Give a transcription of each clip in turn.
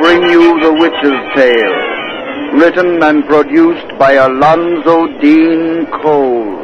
bring you The Witch's Tale, written and produced by Alonzo Dean Cole.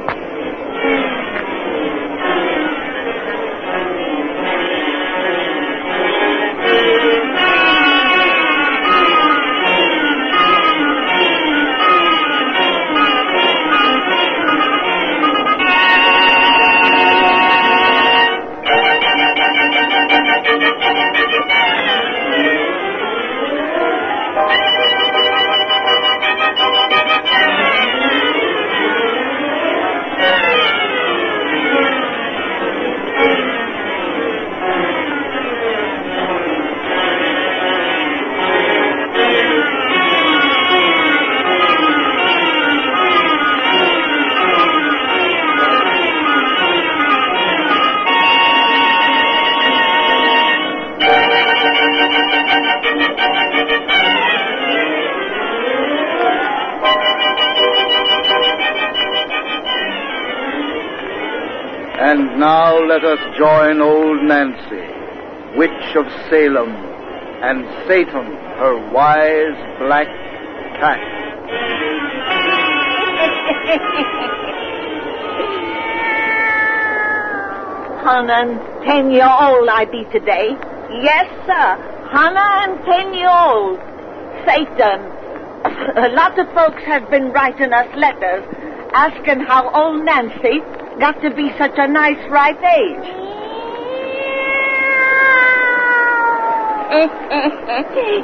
And now let us join old Nancy, witch of Salem, and Satan, her wise black cat. 110-year-old I be today. Yes, sir. 110-year-old. Satan. A lot of folks have been writing us letters asking how old Nancy got to be such a nice ripe age.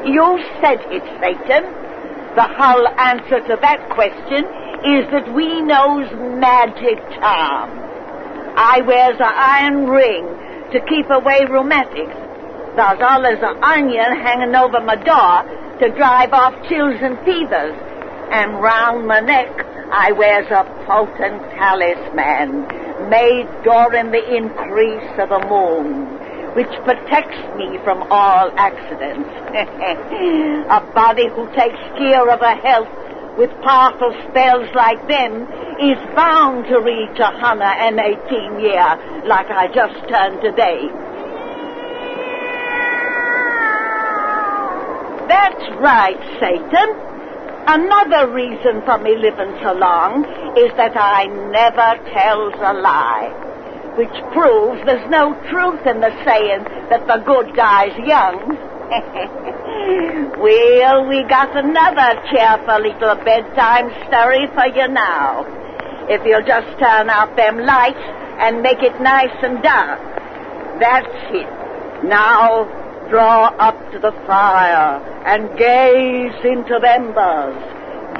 You said it, Satan. The whole answer to that question is that we knows magic charm. I wears a iron ring to keep away rheumatics. There's always an onion hanging over my door to drive off chills and fevers. And round my neck I wears a potent talisman made during the increase of the moon, which protects me from all accidents. A body who takes care of her health with powerful spells like them is bound to reach 118 years, like I just turned today. That's right, Satan. Another reason for me living so long is that I never tells a lie, which proves there's no truth in the saying that the good dies young. Well, we got another cheerful little bedtime story for you now. If you'll just turn out them lights and make it nice and dark. That's it. Now, draw up to the fire and gaze into the embers.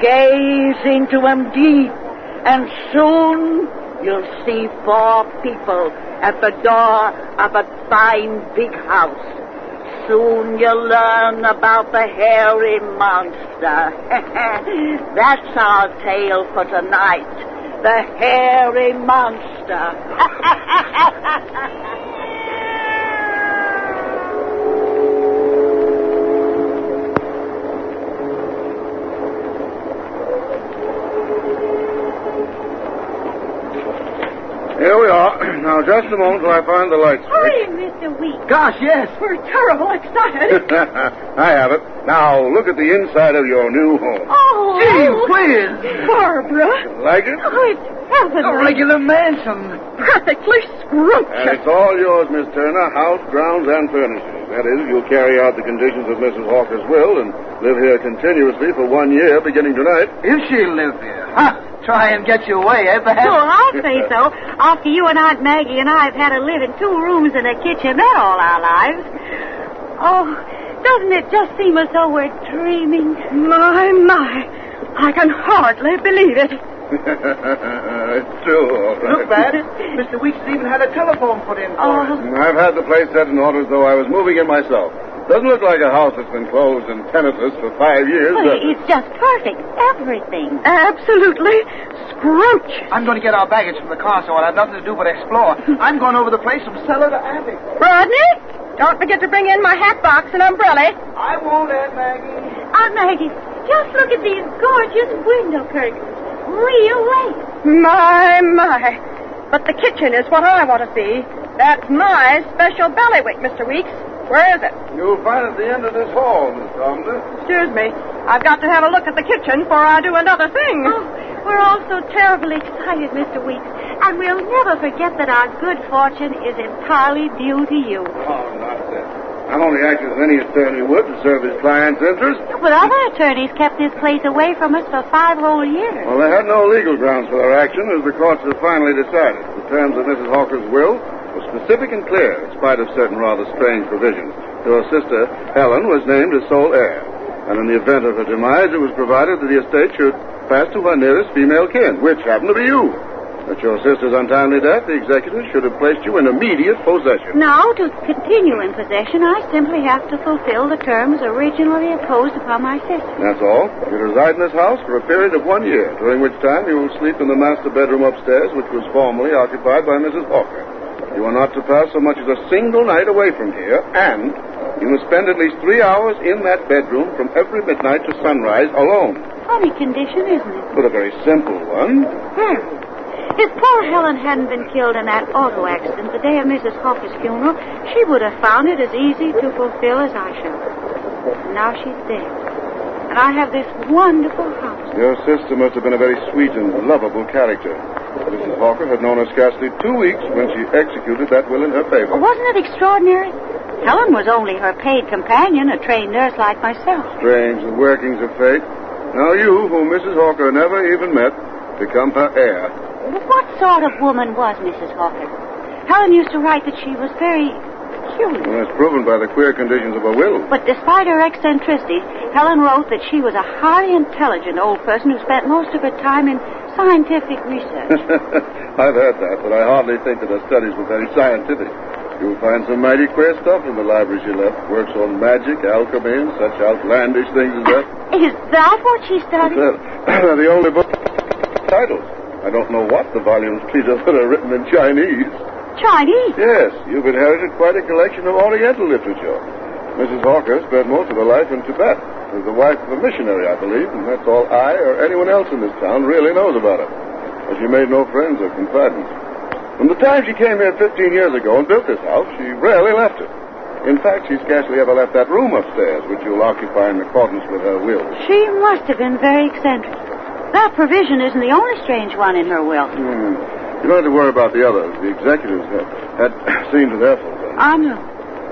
Gaze into them deep, and soon you'll see 4 people at the door of a fine big house. Soon you'll learn about the hairy monster. That's our tale for tonight. The hairy monster. Here we are. Now, just a moment till I find the light switch. Hurry, Mr. Weeks. Gosh, yes. We're terrible excited. I have it. Now, look at the inside of your new home. Oh. Gee whiz. Barbara. Like it? Oh, it's heavenly. A regular mansion. Perfectly And scrumptious. it's all yours, Miss Turner, house, grounds, and furnishings. That is, you'll carry out the conditions of Mrs. Hawker's will and live here continuously for 1 year, beginning tonight. If she'll live here. Huh? Try and get you away, eh, perhaps? Well, I'll say so. After you and Aunt Maggie and I have had to live in 2 rooms and a kitchenette all our lives. Oh, doesn't it just seem as though we're dreaming? My. I can hardly believe it. It's true, all right. Look, Dad. Mr. Weeks even had a telephone put in for us. I've had the place set in order as though I was moving in myself. Doesn't look like a house that's been closed and tenantless for 5 years, Well, does it? it's just perfect. Everything. Absolutely scrumptious. I'm going to get our baggage from the car, so I'll have nothing to do but explore. I'm going over the place from cellar to attic. Rodney, don't forget to bring in my hat box and umbrella. I won't, Aunt Maggie. Aunt Maggie, just look at these gorgeous window curtains. Real lace. My. But the kitchen is what I want to see. That's my special ballywick, Mr. Weeks. Where is it? You'll find it at the end of this hall, Miss Carpenter. Excuse me. I've got to have a look at the kitchen before I do another thing. Oh, we're all so terribly excited, Mr. Weeks. And we'll never forget that our good fortune is entirely due to you. Oh, nonsense. I'm only acting as any attorney would to serve his client's interests. But other attorneys kept this place away from us for 5 whole years. Well, they had no legal grounds for their action, as the courts have finally decided. The terms of Mrs. Hawker's will were specific and clear, in spite of certain rather strange provisions. Her sister, Helen, was named as sole heir. And in the event of her demise, it was provided that the estate should pass to her nearest female kin, which happened to be you. At your sister's untimely death, the executors should have placed you in immediate possession. Now, to continue in possession, I simply have to fulfill the terms originally imposed upon my sister. That's all. You reside in this house for a period of 1 year, during which time you will sleep in the master bedroom upstairs, which was formerly occupied by Mrs. Hawker. You are not to pass so much as a single night away from here, and you must spend at least 3 hours in that bedroom from every midnight to sunrise alone. Funny condition, isn't it? But a very simple one. If poor Helen hadn't been killed in that auto accident the day of Mrs. Hawker's funeral, she would have found it as easy to fulfill as I shall. Now she's dead. And I have this wonderful house. Your sister must have been a very sweet and lovable character. Mrs. Hawker had known her scarcely 2 weeks when she executed that will in her favor. Wasn't it extraordinary? Helen was only her paid companion, a trained nurse like myself. Strange, the workings of fate. Now you, whom Mrs. Hawker never even met, become her heir. What sort of woman was Mrs. Hawker? Helen used to write that she was very peculiar. Well, that's proven by the queer conditions of her will. But despite her eccentricities, Helen wrote that she was a highly intelligent old person who spent most of her time in scientific research. I've heard that, but I hardly think that her studies were very scientific. You'll find some mighty queer stuff in the library she left. Works on magic, alchemy, and such outlandish things as that. Is that what she studied? They're the only book titles. I don't know what the volumes treat of that are written in Chinese. Chinese? Yes, you've inherited quite a collection of Oriental literature. Mrs. Hawker spent most of her life in Tibet. She was the wife of a missionary, I believe, and that's all I or anyone else in this town really knows about her. But she made no friends or confidants. From the time she came here 15 years ago and built this house, she rarely left it. In fact, she scarcely ever left that room upstairs, which you'll occupy in accordance with her will. She must have been very eccentric. That provision isn't the only strange one in her will. You don't have to worry about the others. The executives had seen to their fulfillment. I know.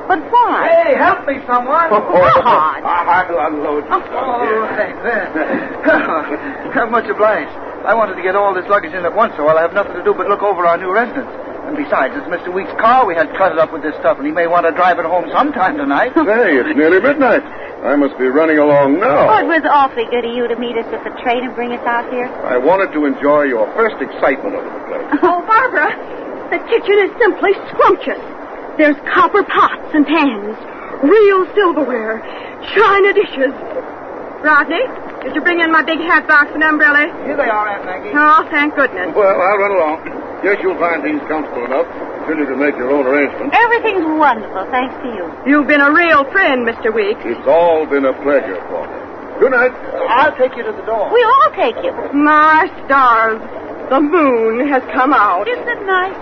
But why? Hey, help me, someone. God. I'll unload you. Right there. Much obliged. I wanted to get all this luggage in at once, so I'll have nothing to do but look over our new residence. And besides, it's Mr. Weeks' car we had cluttered up with this stuff, and he may want to drive it home sometime tonight. Say, it's nearly midnight. I must be running along now. Oh, it was awfully good of you to meet us at the train and bring us out here. I wanted to enjoy your first excitement over the place. Oh, Barbara, the kitchen is simply scrumptious. There's copper pots and pans, real silverware, china dishes. Rodney, did you bring in my big hat box and umbrella? Here they are, Aunt Maggie. Oh, thank goodness. Well, I'll run along. Guess you'll find things comfortable enough until you can make your own arrangements. Everything's wonderful, thanks to you. You've been a real friend, Mr. Weeks. It's all been a pleasure for me. Good night. I'll take you to the door. We'll all take you. My stars, the moon has come out. Isn't it nice?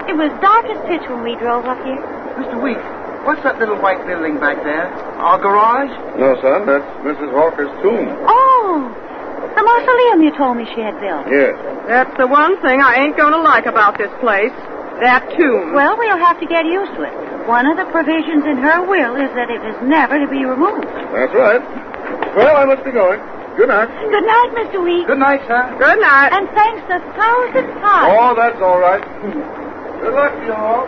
It was dark as pitch when we drove up here. Mr. Weeks, what's that little white building back there? Our garage? No, son, that's Mrs. Hawker's tomb. Oh, the mausoleum you told me she had built. Yes. That's the one thing I ain't going to like about this place. That tomb. Well, we'll have to get used to it. One of the provisions in her will is that it is never to be removed. That's right. Well, I must be going. Good night. Good night, Mr. Weeks. Good night, sir. Good night. And thanks 1,000 times. Oh, that's all right. Good luck to you all.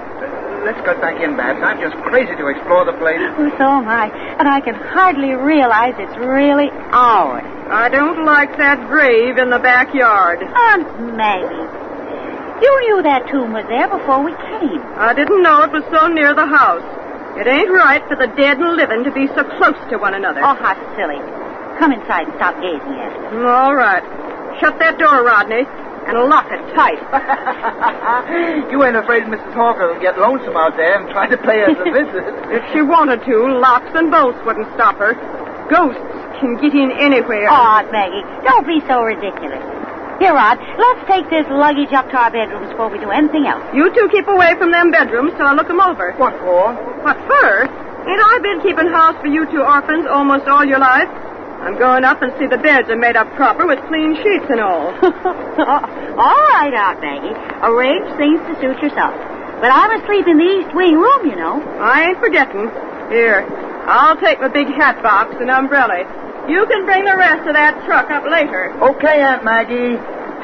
Let's get back in, Babs. I'm just crazy to explore the place. Oh, so am I. And I can hardly realize it's really ours. I don't like that grave in the backyard. Aunt Maggie, you knew that tomb was there before we came. I didn't know it was so near the house. It ain't right for the dead and living to be so close to one another. Oh, how silly. Come inside and stop gazing at it. All right. Shut that door, Rodney, and lock it tight. You ain't afraid Mrs. Hawker will get lonesome out there and try to pay us a visit? If she wanted to, locks and bolts wouldn't stop her. Ghosts can get in anywhere. Oh, Aunt Maggie, don't be so ridiculous. Here, Rod, let's take this luggage up to our bedrooms before we do anything else. You two keep away from them bedrooms till I look them over. What for? What for? Ain't I been keeping house for you two orphans almost all your life? I'm going up and see the beds are made up proper with clean sheets and all. All right, Aunt Maggie. Arrange things to suit yourself. But I'm asleep in the East Wing room, you know. I ain't forgetting. Here, I'll take my big hat box and umbrella. You can bring the rest of that truck up later. Okay, Aunt Maggie.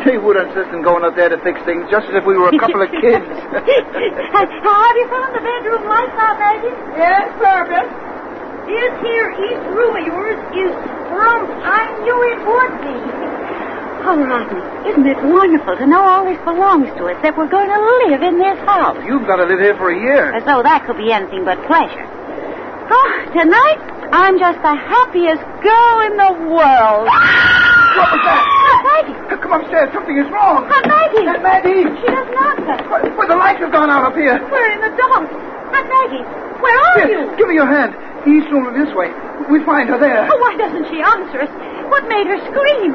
She would insist on going up there to fix things just as if we were a couple of kids. Have you found the bedroom lights, Aunt Maggie? Yes, Barbara. This here East room of yours is front. I knew it would be. Oh, Rodney, isn't it wonderful to know all this belongs to us, that we're going to live in this house? You've got to live here for a year. As though that could be anything but pleasure. Oh, tonight, I'm just the happiest girl in the world. What was that? Aunt Maggie! Come upstairs. Something is wrong. Aunt Maggie! Aunt Maggie! She doesn't answer. Well, the lights have gone out up here. We're in the dark. Aunt Maggie, where are Here, you? give me your hand. The East room this way. We find her there. Oh, why doesn't she answer us? What made her scream?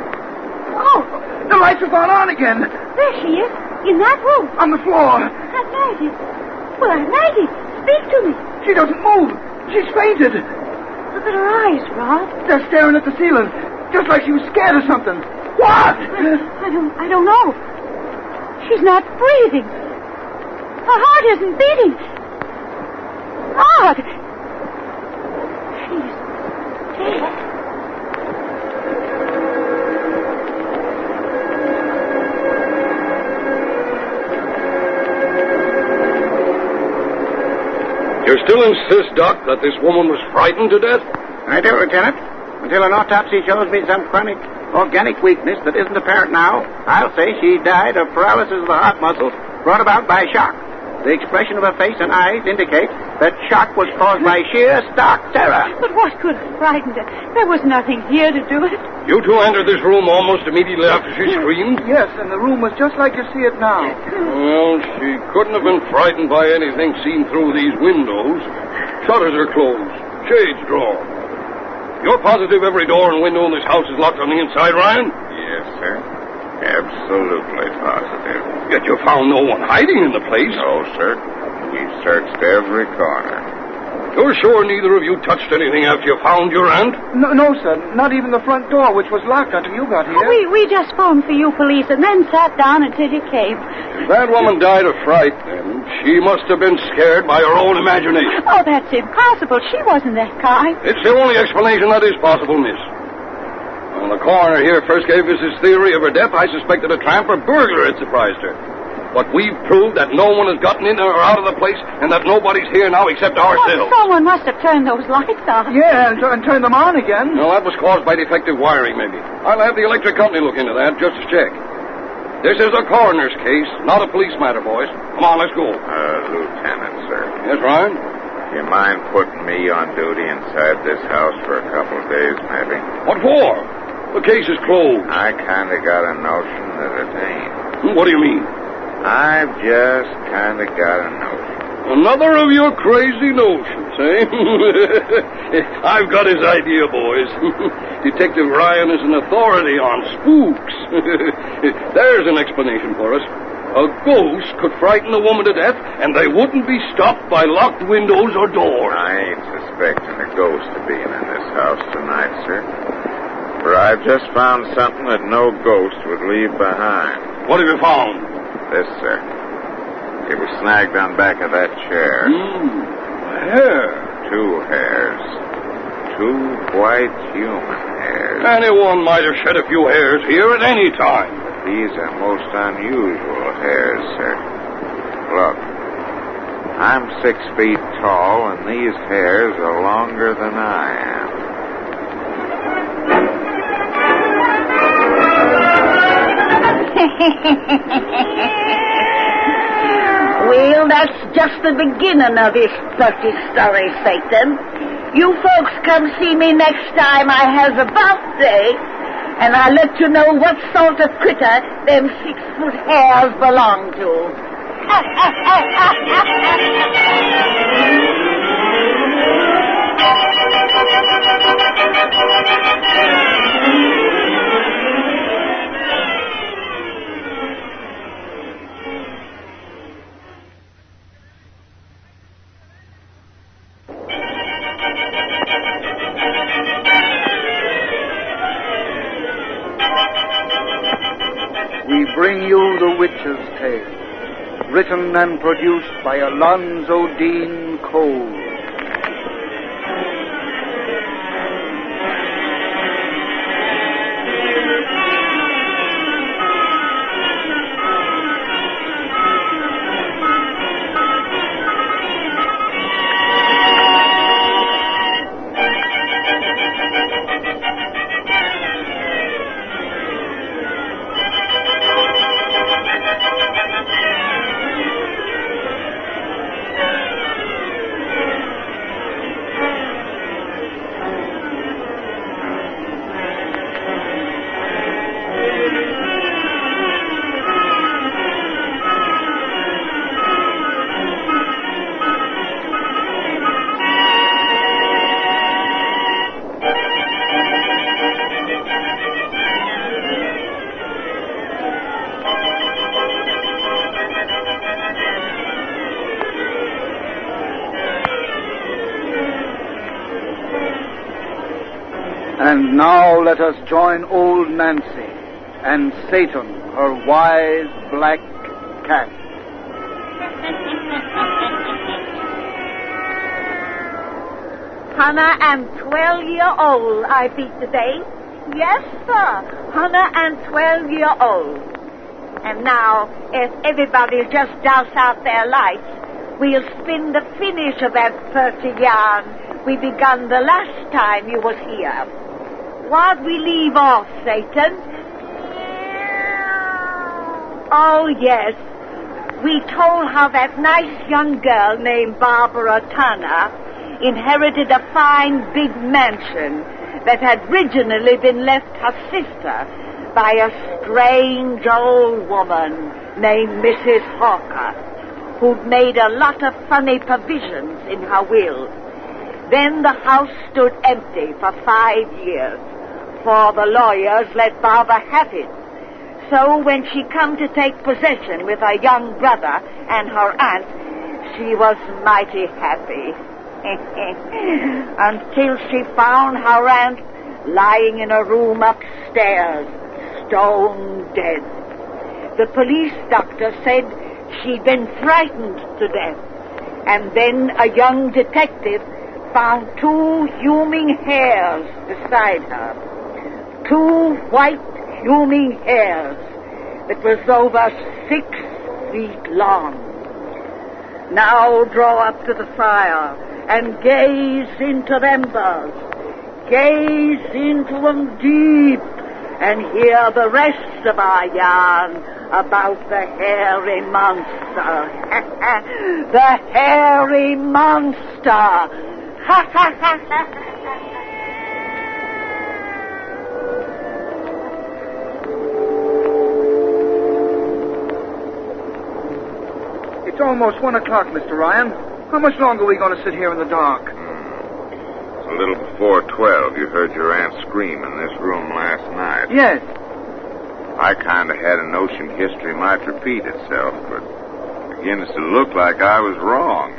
Oh, The lights have gone on again. there she is, in that room. On the floor. Aunt Maggie. Well, Aunt Maggie, speak to me. She doesn't move. She's fainted. Look at her eyes, Rod. They're staring at the ceiling, just like she was scared of something. What? I don't know. She's not breathing. Her heart isn't beating. Rod! She's dead. You still insist, Doc, that this woman was frightened to death? I do, Lieutenant. Until an autopsy shows me some chronic organic weakness that isn't apparent now, I'll say she died of paralysis of the heart muscles brought about by shock. The expression of her face and eyes indicate that shock was caused by sheer stark terror. But what could have frightened her? There was nothing here to do it. You two entered this room almost immediately after she screamed? Yes, and the room was just like you see it now. Well, she couldn't have been frightened by anything seen through these windows. Shutters are closed, shades drawn. You're positive every door and window in this house is locked on the inside, Ryan? Yes, sir. Absolutely positive. Yet you found no one hiding in the place. No, sir. We've searched every corner. You're sure neither of you touched anything after you found your aunt? No, sir. Not even the front door, which was locked until you got here. We just phoned for you police and then sat down until you came. If that woman died of fright, then she must have been scared by her own imagination. Oh, that's impossible. She wasn't that kind. It's the only explanation that is possible, miss. When the coroner here first gave us his theory of her death, I suspected a tramp or burglar had surprised her. But we've proved that no one has gotten in or out of the place and that nobody's here now except ourselves. Someone must have turned those lights on. Yeah, and turn them on again. No, that was caused by defective wiring, maybe. I'll have the electric company look into that just to check. This is a coroner's case, not a police matter, boys. Come on, let's go. Lieutenant, sir. Yes, Ryan? You mind putting me on duty inside this house for a couple of days, maybe? What for? The case is closed. I kind of got a notion that it ain't. What do you mean? I've just kind of got a notion. Another of your crazy notions, eh? I've got his idea, boys. Detective Ryan is an authority on spooks. There's an explanation for us. A ghost could frighten a woman to death, and they wouldn't be stopped by locked windows or doors. I ain't suspecting a ghost of being in this house tonight, sir. For I've just found something that no ghost would leave behind. What have you found? This, sir. It was snagged on back of that chair. Hair. 2 hairs. 2 white human hairs. Anyone might have shed a few hairs here at any time. These are most unusual hairs, sir. Look. I'm 6 feet tall, and these hairs are longer than I am. Well, that's just the beginning of this dirty story, Satan. You folks come see me next time I has a birthday, and I'll let you know what sort of critter them 6-foot hairs belong to. Witch's Tale. Written and produced by Alonzo Dean Cole. And now let us join old Nancy and Satan, her wise black cat. Hannah am 12-year-old I be today. Yes, sir. Hannah am 12-year-old. And now, if everybody just douse out their lights, we'll spin the finish of that 30 yarn we begun the last time you was here. Why'd we leave off, Satan? Oh, yes. We told how that nice young girl named Barbara Tanner inherited a fine big mansion that had originally been left her sister by a strange old woman named Mrs. Hawker, who'd made a lot of funny provisions in her will. Then the house stood empty for 5 years, for the lawyers let Barbara have it. So when she come to take possession with her young brother and her aunt, she was mighty happy. Until she found her aunt lying in a room upstairs, stone dead. The police doctor said she'd been frightened to death. And then a young detective found 2 human hairs beside her. 2 white human hairs that was over 6 feet long. Now draw up to the fire and gaze into them embers. Gaze into them deep and hear the rest of our yarn about the hairy monster. The hairy monster. Ha ha ha ha. It's almost 1 o'clock, Mr. Ryan. How much longer are we going to sit here in the dark? It's a little before 12. You heard your aunt scream in this room last night. Yes. I kind of had a notion history might repeat itself, but it begins to look like I was wrong.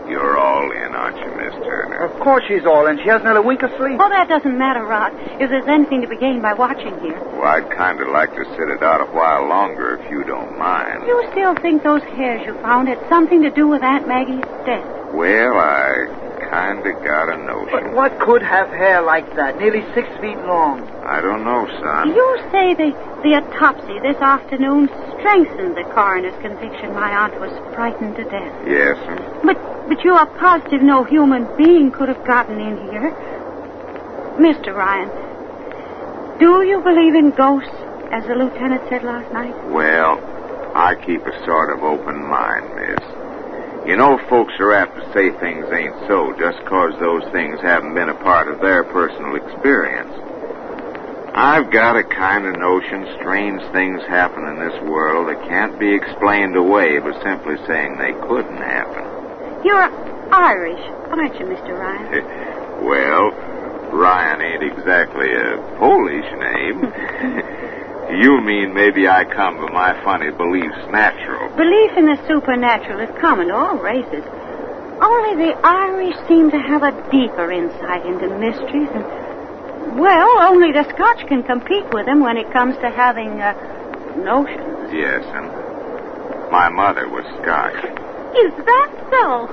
You're all in, aren't you, Miss Turner? Of course she's all in. She hasn't had a wink of sleep. Oh, that doesn't matter, Rod, if there's anything to be gained by watching here. Well, I'd kind of like to sit it out a while longer, if you don't mind. You still think those hairs you found had something to do with Aunt Maggie's death? Well, I kind of got a notion. But what could have hair like that, nearly 6 feet long? I don't know, son. You say the autopsy this afternoon strengthened the coroner's conviction my aunt was frightened to death. Yes, sir. But you are positive no human being could have gotten in here. Mr. Ryan, do you believe in ghosts, as the lieutenant said last night? Well, I keep a sort of open mind, miss. You know, folks are apt to say things ain't so just 'cause those things haven't been a part of their personal experience. I've got a kind of notion strange things happen in this world that can't be explained away by simply saying they couldn't happen. You're Irish, aren't you, Mr. Ryan? Well, Ryan ain't exactly a Polish name. You mean maybe I come by my funny beliefs natural. Belief in the supernatural is common to all races. Only the Irish seem to have a deeper insight into mysteries, and, well, only the Scotch can compete with them when it comes to having notions. Yes, and my mother was Scotch. Is that so?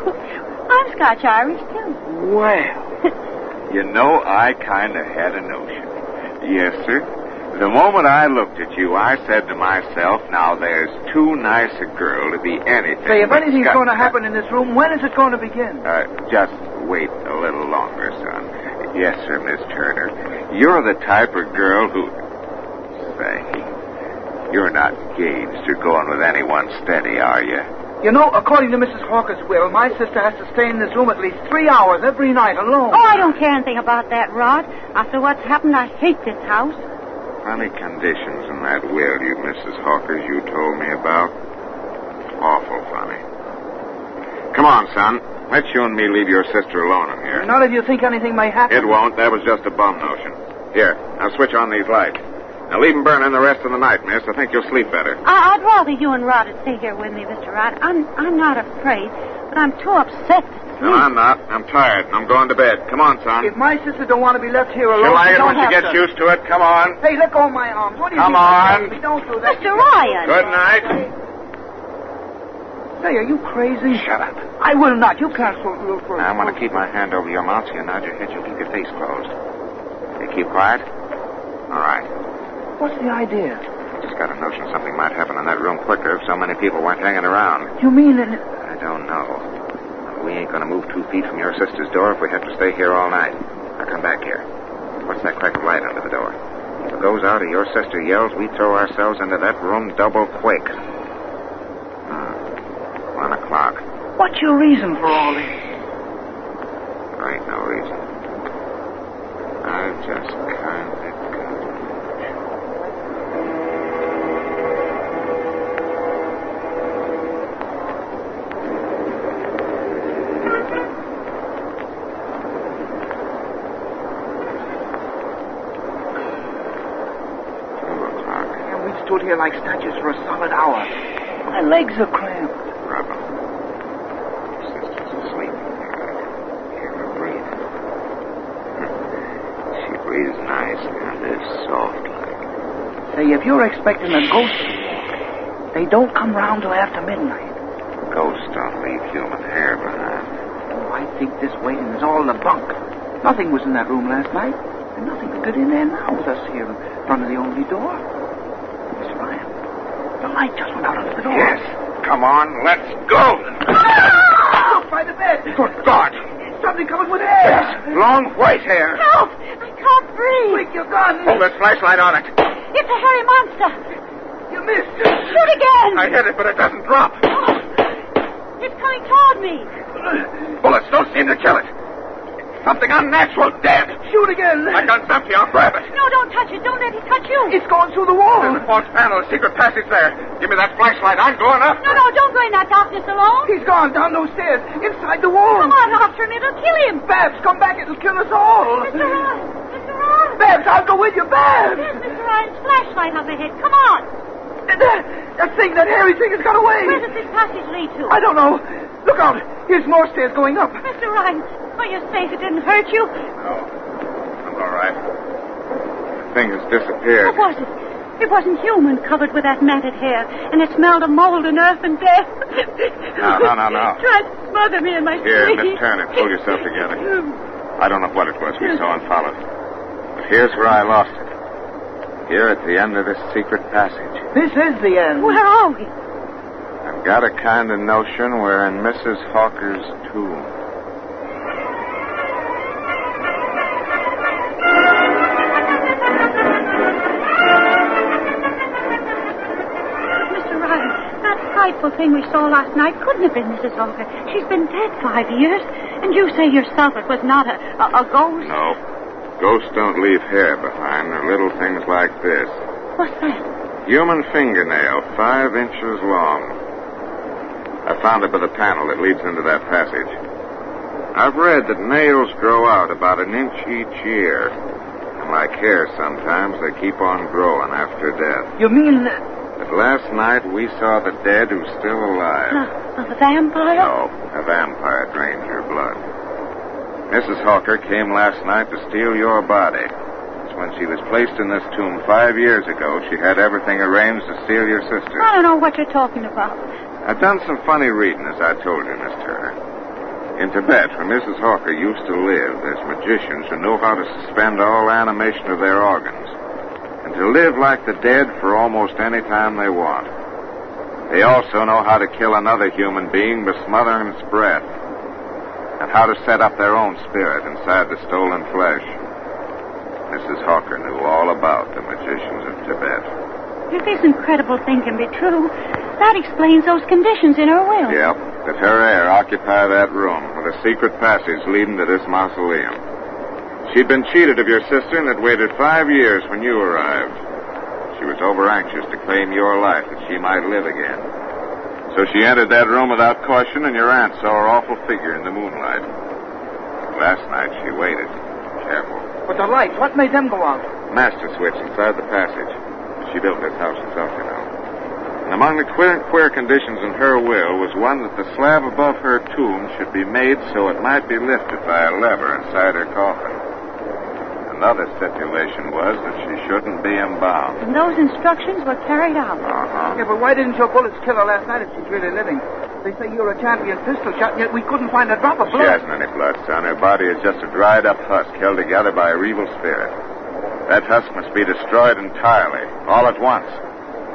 I'm Scotch-Irish, too. Well, you know, I kind of had a notion. Yes, sir. The moment I looked at you, I said to myself, now there's too nice a girl to be anything. Say, if but anything's Scotch. going to happen in this room, when is it going to begin? Just wait a little longer, son. Yes, sir, Miss Turner. You're the type of girl who... Say, you're not engaged or going with anyone steady, are you? You know, according to Mrs. Hawker's will, my sister has to stay in this room at least 3 hours every night alone. Oh, I don't care anything about that, Rod. After what's happened, I hate this house. Funny conditions in that will you, Mrs. Hawkers, you told me about. Awful funny. Come on, son. Let you and me leave your sister alone in here. Not if you think anything may happen. It won't. That was just a bum notion. Here, now switch on these lights. Now leave them burning the rest of the night, miss. I think you'll sleep better. I'd rather you and Rod would stay here with me, Mr. Rod. I'm not afraid, but I'm too upset to sleep. No, I'm not. I'm tired, and I'm going to bed. Come on, son. If my sister don't want to be left here alone, She'll like it don't when she have gets to. used to it. Come on. Hey, let go of my arms. What do you Come think? on. Don't do that. Mr. Ryan. Good night. Say, are you crazy? Shut up. I will not. You can't so real first. I want to keep my hand over your mouth so you nod your head. You keep your face closed. You keep quiet? All right. What's the idea? I just got a notion something might happen in that room quicker if so many people weren't hanging around. You mean that... I don't know. We ain't going to move 2 feet from your sister's door if we have to stay here all night. Now come back here. What's that crack of light under the door? If it goes out or your sister yells, we throw ourselves into that room double quick. 1 o'clock. What's your reason for all this? There ain't no reason. I just kind of got... Stood here like statues for a solid hour. My legs are cramped. Rub 'em. Your sister's asleep. Hear her breathing. She breathes nice and is soft like. Say, if you're expecting a ghost, they don't come round till after midnight. Ghosts don't leave human hair behind. Oh, I think this waiting is all in the bunk. Nothing was in that room last night, and nothing could get in there now with us here in front of the only door. The light just went out under the door. Yes. Come on, let's go. Look, by the bed. Good God. Something covered with hair. Yes. Long white hair. Help! I can't breathe. Quick, your gun. Hold that flashlight on it. It's a hairy monster. You missed. Shoot again. I hit it, but it doesn't drop. Oh, it's coming toward me. Bullets don't seem to kill it. Something unnatural dead. Shoot again. My gun's empty. I'll grab it. No, don't touch it. Don't let it touch you. It's going through the wall. There's a false panel, a secret passage there. Give me that flashlight. I'm going up. No, don't go in that darkness alone. He's gone down those stairs, inside the wall. Come on after him. It'll kill him. Babs, come back. It'll kill us all. Mr. Ryan. Mr. Ryan. Babs, I'll go with you. Babs. There's Mr. Ryan's flashlight up ahead. Come on. That thing, that hairy thing has got away. Where does this passage lead to? I don't know. Look out. Here's more stairs going up. Mr. Ryan, are you safe? It didn't hurt you? No. I'm all right. The thing has disappeared. What was it? It wasn't human, covered with that matted hair, and it smelled of mold and earth and death. No. Tried to smother me in my Here, sleep. Miss Turner, pull yourself together. I don't know what it was we saw and followed. But here's where I lost it. Here at the end of this secret passage. This is the end. Where are we? I've got a kind of notion we're in Mrs. Hawker's tomb. Mr. Ryan, that frightful thing we saw last night couldn't have been Mrs. Hawker. She's been dead 5 years. And you say yourself it was not a ghost? No. Ghosts don't leave hair behind. They're little things like this. What's that? Human fingernail, 5 inches long. I found it by the panel that leads into that passage. I've read that nails grow out about 1 inch each year. And like hair sometimes, they keep on growing after death. You mean... But last night we saw the dead who's still alive. A vampire? No, a vampire drains your blood. Mrs. Hawker came last night to steal your body. It's when she was placed in this tomb 5 years ago, she had everything arranged to steal your sister. I don't know what you're talking about. I've done some funny reading, as I told you, Miss Turner. In Tibet, where Mrs. Hawker used to live, there's magicians who know how to suspend all animation of their organs and to live like the dead for almost any time they want. They also know how to kill another human being by smothering its breath, and how to set up their own spirit inside the stolen flesh. Mrs. Hawker knew all about the magicians of Tibet. If this incredible thing can be true, that explains those conditions in her will. Yep, that her heir occupy that room with a secret passage leading to this mausoleum. She'd been cheated of your sister and had waited 5 years when you arrived. She was over-anxious to claim your life that she might live again. So she entered that room without caution, and your aunt saw her awful figure in the moonlight. Last night she waited. Careful. But the lights, what made them go out? Master switch inside the passage. She built this house herself, you know. And among the queer conditions in her will was one that the slab above her tomb should be made so it might be lifted by a lever inside her coffin. Another stipulation was that she shouldn't be embalmed. And those instructions were carried out. Uh-huh. Yeah, but why didn't your bullets kill her last night if she's really living? They say you're a champion pistol shot, and yet we couldn't find a drop of She blood. hasn't any blood, son. Her body is just a dried-up husk held together by a evil spirit. That husk must be destroyed entirely, all at once.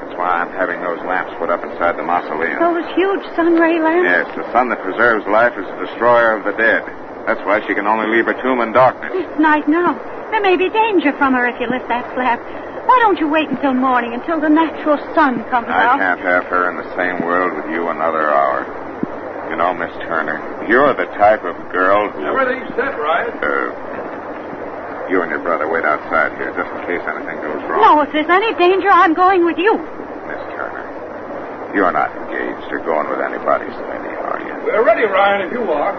That's why I'm having those lamps put up inside the mausoleum. Those huge sun ray lamps? Yes, the sun that preserves life is the destroyer of the dead. That's why she can only leave her tomb in darkness. It's night now. There may be danger from her if you lift that flap. Why don't you wait until morning, until the natural sun comes I out? can't have her in the same world with you another hour. You know, Miss Turner, you're the type of girl who... Everything's set, Ryan. You and your brother wait outside here, just in case anything goes wrong. No, if there's any danger, I'm going with you. Miss Turner, you're not engaged or going with anybody steady, are you? We're ready, Ryan, if you are.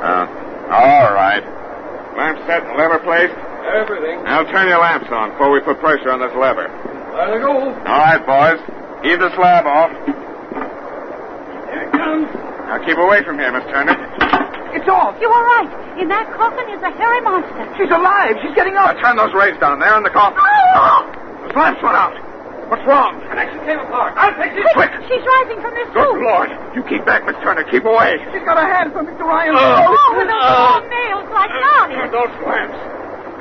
All right. Lamp set and lever placed? Everything. Now turn your lamps on before we put pressure on this lever. There they go. All right, boys. Heave the slab off. Here it comes. Now keep away from here, Miss Turner. It's off. You were right. In that coffin is a hairy monster. She's alive. She's getting Now up. turn those rays down there in the coffin. Those lamps went out. What's wrong? Connection came apart. I'll fix it. Quick. She's rising from this Good tomb. Lord. You keep back, Miss Turner. Keep away. She's got a hand for Mr. Ryan. Oh, with those long nails like knives. Those lamps.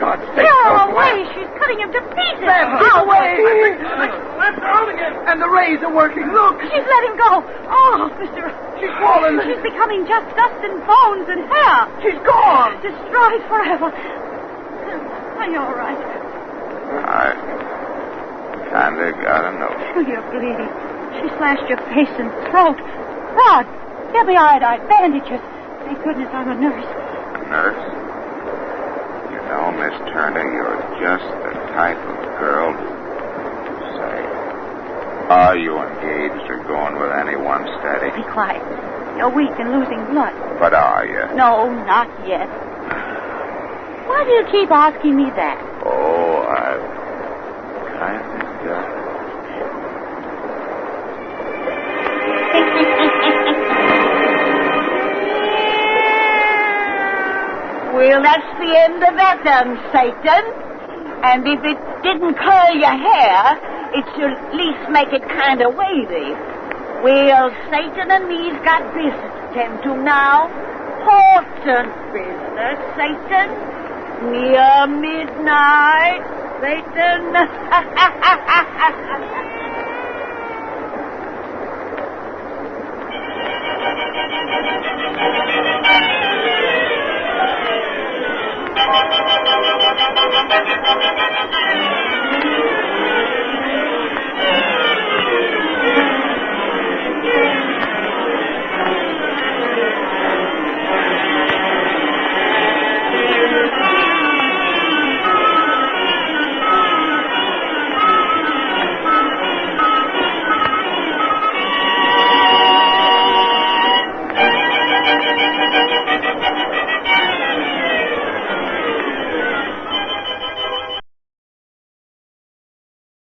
God's sake, Tear her those away. lamps. She's cutting him to pieces. Get away. Lamps are out again. And the rays are working. Look. She's let him go. Oh, Mr. She's fallen. She's becoming just dust and bones and hair. She's gone. Destroyed forever. Are you all right? I kinda got a notion. Oh, you're bleeding. She slashed your face and throat. Rod, there'll be iodine bandages. Thank goodness I'm a nurse. Nurse? You know, Miss Turner, you're just the type of girl who... Say, are you engaged or going with anyone steady? Be quiet. You're weak and losing blood. But are you? No, not yet. Why do you keep asking me that? Oh, I kind of got it. Well, that's the end of that then, Satan. And if it didn't curl your hair, it should at least make it kind of wavy. Well, Satan and me's got business to tend to now. Important business, Satan. Near midnight, Satan.